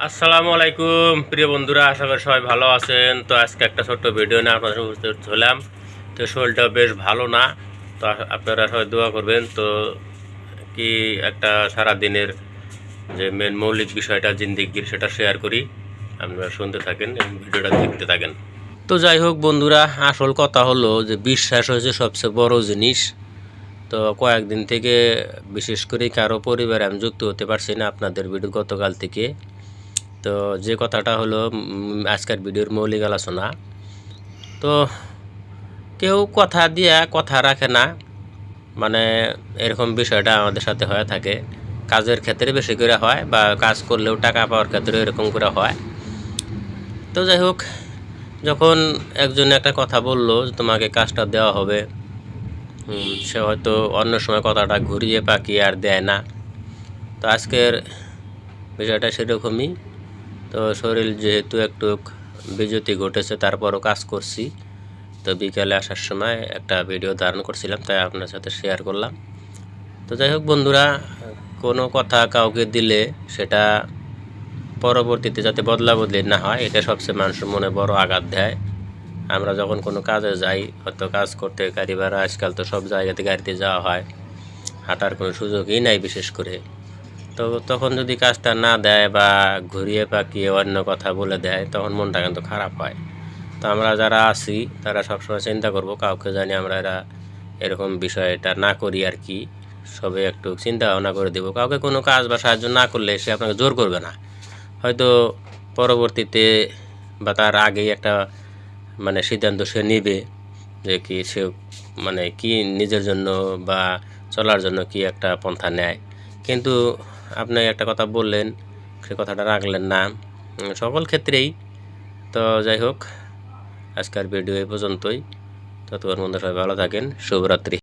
আসসালামু আলাইকুম প্রিয় বন্ধুরা, আশা করি সবাই ভালো আছেন। তো আজকে একটা ছোট্ট ভিডিও নিয়ে আপনাদের সাথে উপস্থিত হলাম। তো শরীরটা বেশ ভালো না, তো আপনারা সবাই দোয়া করবেন। তো কি একটা সারা দিনের যে মেন মৌলিক বিষয়টা জিন্দিগির, সেটা শেয়ার করি, আপনারা শুনতে থাকেন এবং ভিডিওটা দেখতে থাকেন। তো যাই হোক বন্ধুরা, আসল কথা হলো যে বিশ্বাস হচ্ছে সবচেয়ে বড় জিনিস। তো কয়েকদিন থেকে বিশেষ করে কারো পরিবারে আমি যুক্ত হতে পারছি না আপনাদের ভিডিও গতকাল থেকে। তো যে কথাটা হলো আজকের ভিডিওর মৌলিক আলোচনা। তো কেউ কথা দিয়া কথা রাখে না, মানে এরকম বিষয়টা আমাদের সাথে হয়ে থাকে। কাজের ক্ষেত্রে বেশি করে হয়, বা কাজ করলেও টাকা পাওয়ার ক্ষেত্রে এরকম করে হয়। তো যাই হোক, যখন একজন একটা কথা বললো যে তোমাকে কাজটা দেওয়া হবে, সে হয়তো অন্য সময় কথাটা ঘুরিয়ে পাকিয়ে আর দেয় না। তো আজকের বিষয়টা সেরকমই। তো শরীর যেহেতু একটু বিচ্যুতি ঘটেছে, তারপরও কাজ করছি। তো বিকালে আসার সময় একটা ভিডিও ধারণ করছিলাম, তাই আপনার সাথে শেয়ার করলাম। তো যাই হোক বন্ধুরা, কোনো কথা কাউকে দিলে সেটা পরবর্তীতে যাতে বদলা বদলি না হয়, এটা সবচেয়ে মানুষের মনে বড় আঘাত দেয়। আমরা যখন কোনো কাজে যাই, হয়তো কাজ করতে গাড়ি ভাড়া, আজকাল তো সব জায়গাতে গাড়িতে যাওয়া হয়, হাঁটার কোনো সুযোগই নাই বিশেষ করে। তো তখন যদি কাজটা না দেয় বা ঘুরিয়ে পাকিয়ে অন্য কথা বলে দেয়, তখন মনটা কিন্তু খারাপ হয়। তো আমরা যারা আছি তারা সবসময় চিন্তা করব কাউকে জানি আমরা এরকম বিষয়টা না করি আর কি। সবে একটু চিন্তা ভাবনা করে দেবো। কাউকে কোনো কাজ বা সাহায্য না করলে সে আপনাকে জোর করবে না, হয়তো পরবর্তীতে বা তার আগেই একটা সিদ্ধান্ত সে নেবে যে কি সে কি নিজের জন্য বা চলার জন্য কি একটা পন্থা নেয়। কিন্তু আপনি একটা কথা বললেন, সে কথাটা রাখলেন না, সকল ক্ষেত্রেই। তো যাই হোক, আজকের ভিডিও এই পর্যন্তই। ততক্ষণ বন্ধুরা সবাই ভালো থাকেন। শুভরাত্রি।